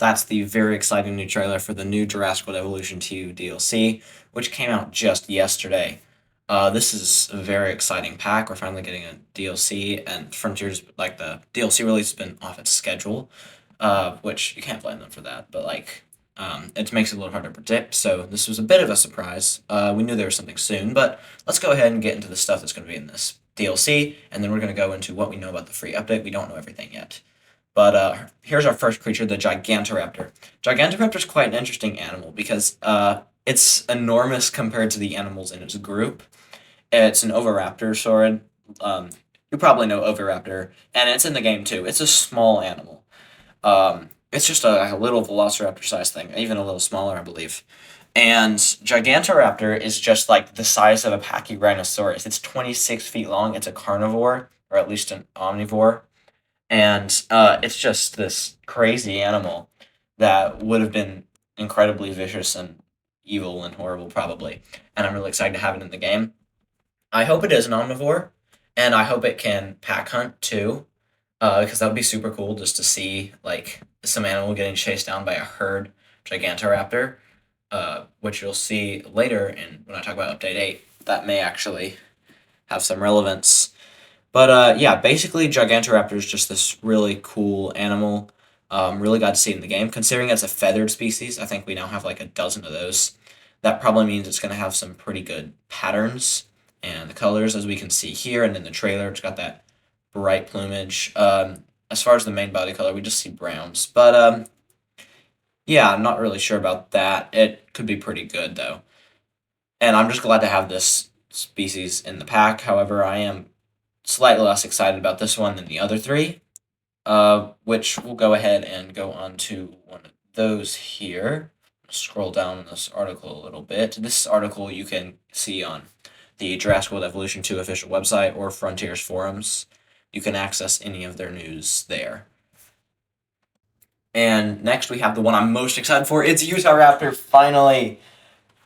that's the very exciting new trailer for the new Jurassic World Evolution 2 DLC, which came out just yesterday. This is a very exciting pack. We're finally getting a DLC, and Frontiers, like the DLC release, has been off its schedule, which you can't blame them for that. But it makes it a little hard to predict. So this was a bit of a surprise. We knew there was something soon, but let's go ahead and get into the stuff that's going to be in this DLC, and then we're going to go into what we know about the free update. We don't know everything yet. But here's our first creature, the Gigantoraptor. Gigantoraptor is quite an interesting animal because it's enormous compared to the animals in its group. It's an Oviraptor sword. You probably know Oviraptor, and it's in the game too. It's a small animal. It's just a little Velociraptor size thing, even a little smaller, I believe. And Gigantoraptor is just like the size of a Pachyrhinosaurus. It's 26 feet long. It's a carnivore, or at least an omnivore, and it's just this crazy animal that would have been incredibly vicious and evil and horrible, probably. And I'm really excited to have it in the game. I hope it is an omnivore, and I hope it can pack hunt too, because that would be super cool just to see like some animal getting chased down by a herd Gigantoraptor, which you'll see later in when I talk about Update 8. That may actually have some relevance. But yeah, basically, Gigantoraptor is just this really cool animal. Really glad to see it in the game. Considering it's a feathered species, I think we now have like a dozen of those. That probably means it's going to have some pretty good patterns and the colors, as we can see here, and in the trailer, it's got that bright plumage. As far as the main body color, we just see browns. But yeah, I'm not really sure about that. It could be pretty good though, and I'm just glad to have this species in the pack. However, I am slightly less excited about this one than the other three, which we'll go ahead and go on to one of those here. Scroll down this article a little bit. This article you can see on the Jurassic World Evolution 2 official website or Frontiers forums. You can access any of their news there. And next we have the one I'm most excited for. It's UTAHRAPTOR, finally!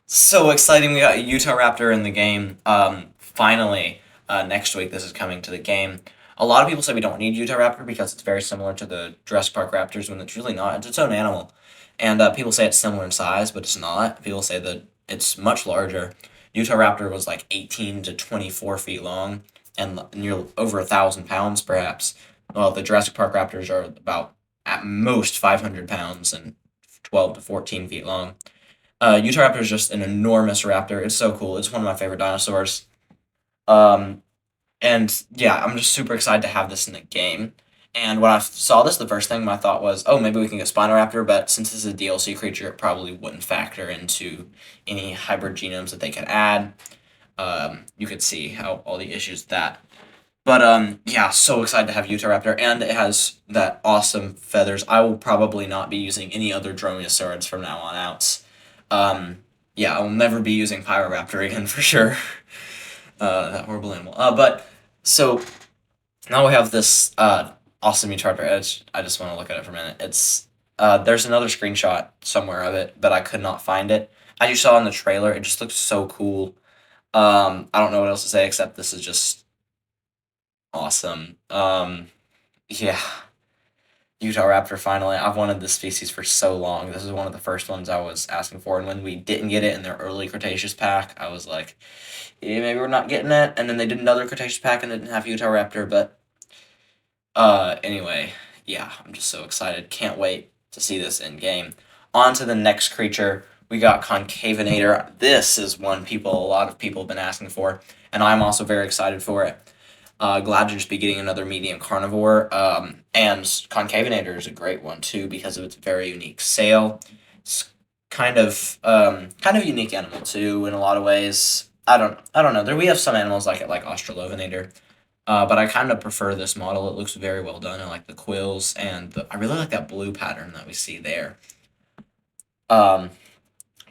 So exciting, we got UTAHRAPTOR in the game. Finally. Next week, this is coming to the game. A lot of people say we don't need UTAHRAPTOR because it's very similar to the Jurassic Park Raptors, when it's really not. It's its own animal. And people say it's similar in size, but it's not. People say that it's much larger. UTAHRAPTOR was like 18 to 24 feet long and near over 1,000 pounds, perhaps. Well, the Jurassic Park Raptors are about, at most, 500 pounds and 12 to 14 feet long. UTAHRAPTOR is just an enormous raptor. It's so cool. It's one of my favorite dinosaurs. And yeah, I'm just super excited to have this in the game. And when I saw this, the first thing my thought was, oh, maybe we can get Spinoraptor, but since this is a DLC creature, it probably wouldn't factor into any hybrid genomes that they could add. You could see how all the issues with that. But yeah, so excited to have UTAHRAPTOR, and it has that awesome feathers. I will probably not be using any other Dromaeosaurids from now on out. Yeah, I will never be using Pyroraptor again for sure. That horrible animal. But so now we have this awesome UTAHRAPTOR. I just want to look at it for a minute. It's there's another screenshot somewhere of it, but I could not find it. As you saw in the trailer, it just looks so cool. I don't know what else to say except this is just awesome. Yeah. UTAHRAPTOR, finally. I've wanted this species for so long. This is one of the first ones I was asking for, and when we didn't get it in their early Cretaceous pack, I was like, yeah, maybe we're not getting it. And then they did another Cretaceous pack and they didn't have UTAHRAPTOR, but anyway, yeah, I'm just so excited. Can't wait to see this in game. On to the next creature. We got Concavinator. This is one a lot of people have been asking for, and I'm also very excited for it. Glad to just be getting another medium carnivore. And Concavinator is a great one too because of its very unique sail. It's kind of unique animal too in a lot of ways. I don't know. There we have some animals like it, like Australovenator. But I kind of prefer this model. It looks very well done. I like the quills, and I really like that blue pattern that we see there. That's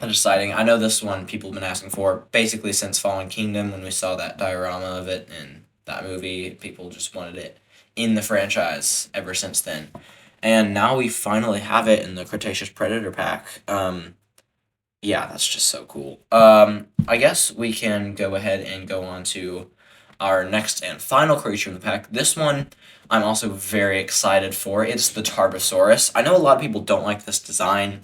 exciting. I know this one people have been asking for basically since Fallen Kingdom when we saw that diorama of it in that movie. People just wanted it in the franchise ever since then. And now we finally have it in the Cretaceous Predator pack. Yeah, that's just so cool. I guess we can go ahead and go on to our next and final creature in the pack. This one I'm also very excited for. It's the Tarbosaurus. I know a lot of people don't like this design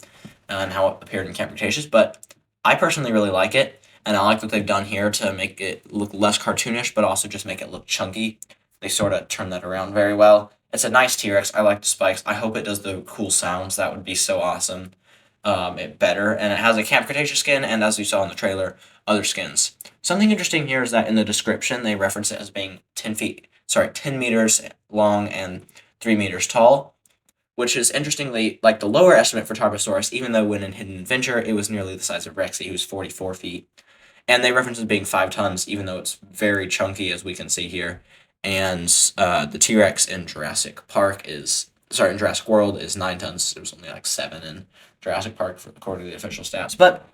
and how it appeared in Camp Cretaceous, but I personally really like it, and I like what they've done here to make it look less cartoonish, but also just make it look chunky. They sort of turn that around very well. It's a nice T-Rex. I like the spikes. I hope it does the cool sounds. That would be so awesome. It better, and it has a Camp Cretaceous skin, and as you saw in the trailer, other skins. Something interesting here is that in the description they reference it as being 10 meters long and 3 meters tall, which is interestingly like the lower estimate for Tarbosaurus, even though when in Hidden Adventure it was nearly the size of Rexy, who's 44 feet. And they reference it being 5 tons, even though it's very chunky, as we can see here. And the T Rex in in Jurassic World is 9 tons. It was only like 7 in Jurassic Park, according to the official stats. But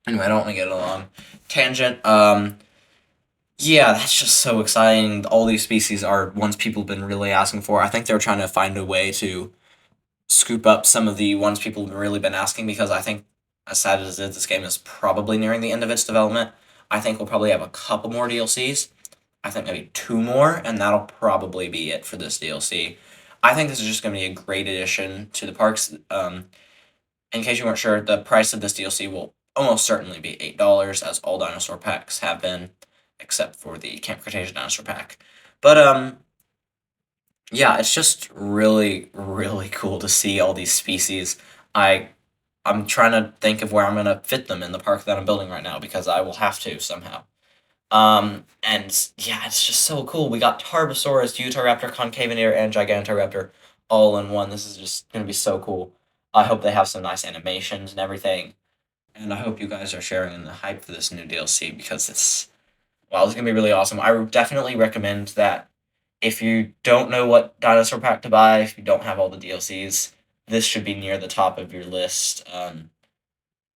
anyway, I don't want to get a long tangent. Yeah, that's just so exciting. All these species are ones people have been really asking for. I think they're trying to find a way to scoop up some of the ones people have really been asking, because I think, as sad as it is, this game is probably nearing the end of its development. I think we'll probably have a couple more DLCs. I think maybe 2 more, and that'll probably be it for this DLC. I think this is just going to be a great addition to the parks. In case you weren't sure, the price of this DLC will almost certainly be $8, as all dinosaur packs have been, except for the Camp Cretaceous dinosaur pack. But yeah, it's just really, really cool to see all these species. I I'm trying to think of where I'm gonna fit them in the park that I'm building right now, because I will have to somehow. And yeah, it's just so cool. We got Tarbosaurus, UTAHRAPTOR, Concavenator, and Gigantoraptor all in one. This is just gonna be so cool. I hope they have some nice animations and everything. And I hope you guys are sharing in the hype for this new DLC, because it's, wow, it's gonna be really awesome. I would definitely recommend that if you don't know what dinosaur pack to buy, if you don't have all the DLCs, this should be near the top of your list. And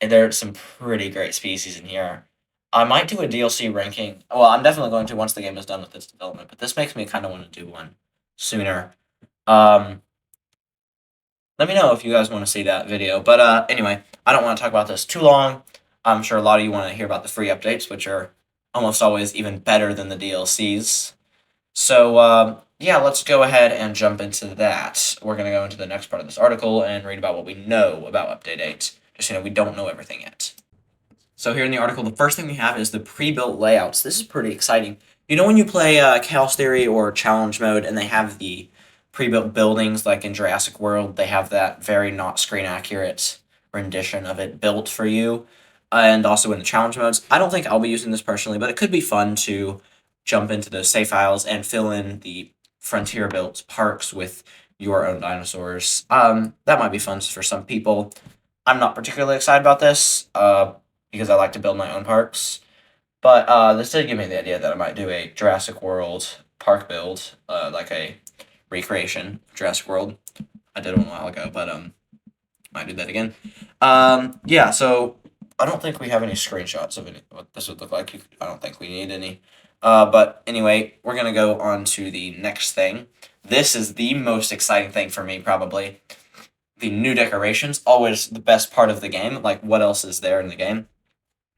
there are some pretty great species in here. I might do a DLC ranking. Well, I'm definitely going to once the game is done with its development, but this makes me kind of want to do one sooner. Um, Let me know if you guys want to see that video. But anyway, I don't want to talk about this too long. I'm sure a lot of you want to hear about the free updates, which are almost always even better than the DLCs. So, yeah, let's go ahead and jump into that. We're going to go into the next part of this article and read about what we know about Update 8. Just, we don't know everything yet. So here in the article, the first thing we have is the pre-built layouts. This is pretty exciting. You know when you play Chaos Theory or Challenge Mode and they have the pre-built buildings, like in Jurassic World, they have that very not screen accurate rendition of it built for you. And also in the challenge modes. I don't think I'll be using this personally, but it could be fun to jump into those save files and fill in the frontier built parks with your own dinosaurs. That might be fun for some people. I'm not particularly excited about this because I like to build my own parks. But this did give me the idea that I might do a Jurassic World park build, like a recreation of Jurassic World. I did one a while ago, but might do that again. Yeah, so I don't think we have any screenshots of what this would look like. I don't think we need any. But anyway, we're going to go on to the next thing. This is the most exciting thing for me, probably. The new decorations, always the best part of the game. Like, what else is there in the game?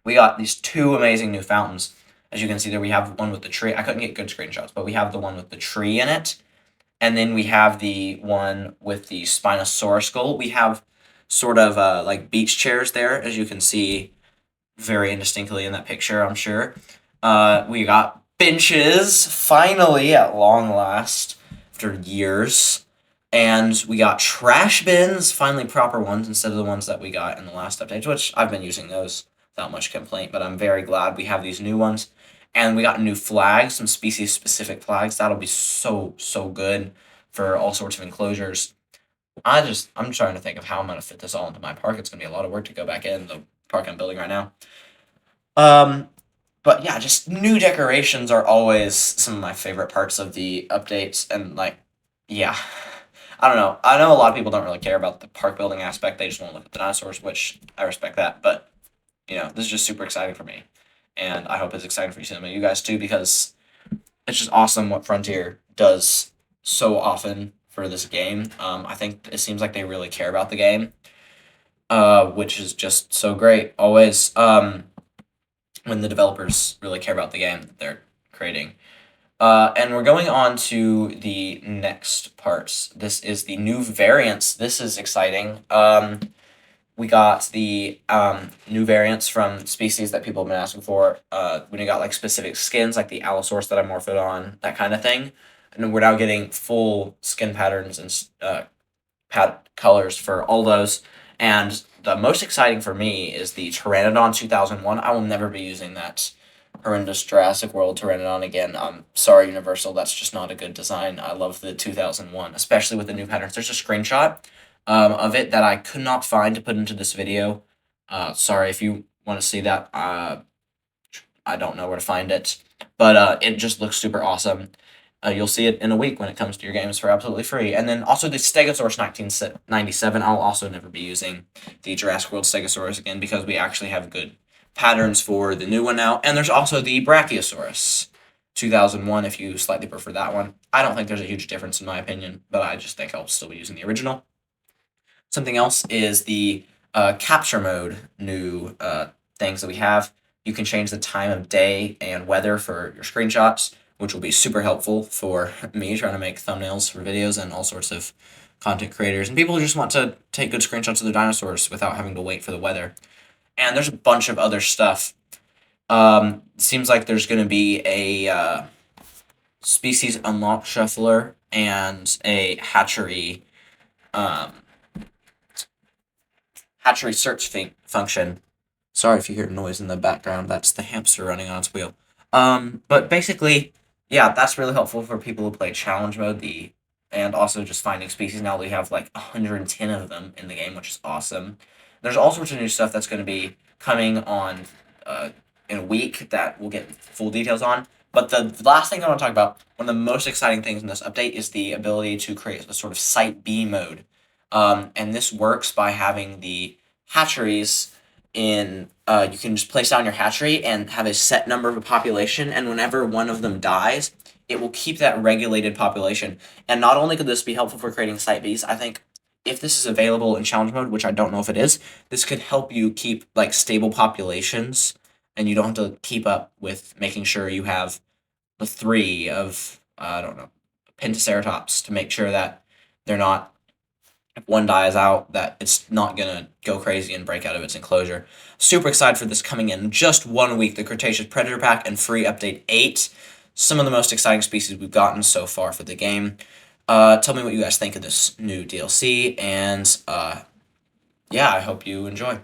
We got these 2 amazing new fountains. As you can see there, we have one with the tree. I couldn't get good screenshots, but we have the one with the tree in it. And then we have the one with the Spinosaurus skull. We have sort of like beach chairs there, as you can see very indistinctly in that picture, I'm sure. We got benches, finally, at long last, after years. And we got trash bins, finally proper ones, instead of the ones that we got in the last update, which I've been using those without much complaint, but I'm very glad we have these new ones. And we got new flags, some species-specific flags. That'll be so, so good for all sorts of enclosures. I'm trying to think of how I'm going to fit this all into my park. It's going to be a lot of work to go back in the park I'm building right now. But yeah, just new decorations are always some of my favorite parts of the updates. And like, yeah, I don't know. I know a lot of people don't really care about the park building aspect. They just want to look at the dinosaurs, which I respect that. But, this is just super exciting for me. And I hope it's exciting for some of you guys too, because it's just awesome what Frontier does so often for this game. I think it seems like they really care about the game, which is just so great. Always, when the developers really care about the game that they're creating. And we're going on to the next parts. This is the new variants. This is exciting. We got the new variants from species that people have been asking for. We got like specific skins, like the Allosaurus that I morphed on, that kind of thing. And we're now getting full skin patterns and colors for all those. And the most exciting for me is the Pteranodon 2001. I will never be using that horrendous Jurassic World Pteranodon again. I'm sorry, Universal, that's just not a good design. I love the 2001, especially with the new patterns. There's a screenshot of it that I could not find to put into this video. Sorry if you want to see that. I don't know where to find it, but it just looks super awesome. You'll see it in a week when it comes to your games for absolutely free. And then also the Stegosaurus 1997. I'll also never be using the Jurassic World Stegosaurus again because we actually have good patterns for the new one now. And there's also the Brachiosaurus 2001 if you slightly prefer that one. I don't think there's a huge difference in my opinion, but I just think I'll still be using the original. Something else is the capture mode new things that we have. You can change the time of day and weather for your screenshots, which will be super helpful for me trying to make thumbnails for videos and all sorts of content creators and people who just want to take good screenshots of their dinosaurs without having to wait for the weather. And there's a bunch of other stuff. Seems like there's going to be a species unlock shuffler and a hatchery hatchery search function. Sorry if you hear noise in the background. That's the hamster running on its wheel. But basically, yeah, that's really helpful for people who play challenge mode. And also just finding species. Now we have like 110 of them in the game, which is awesome. There's all sorts of new stuff that's going to be coming on in a week that we'll get full details on. But the last thing I want to talk about, one of the most exciting things in this update, is the ability to create a sort of Site B mode. And this works by having the hatcheries in, you can just place down your hatchery and have a set number of a population, and whenever one of them dies, it will keep that regulated population. And not only could this be helpful for creating Site Bs, I think if this is available in challenge mode, which I don't know if it is, this could help you keep like stable populations, and you don't have to keep up with making sure you have the 3 of, I don't know, Pentaceratops to make sure that they're not, if one dies out, that it's not gonna go crazy and break out of its enclosure. Super excited for this coming in just 1 week, the Cretaceous Predator Pack and free update 8. Some of the most exciting species we've gotten so far for the game. Tell me what you guys think of this new DLC, and yeah, I hope you enjoy.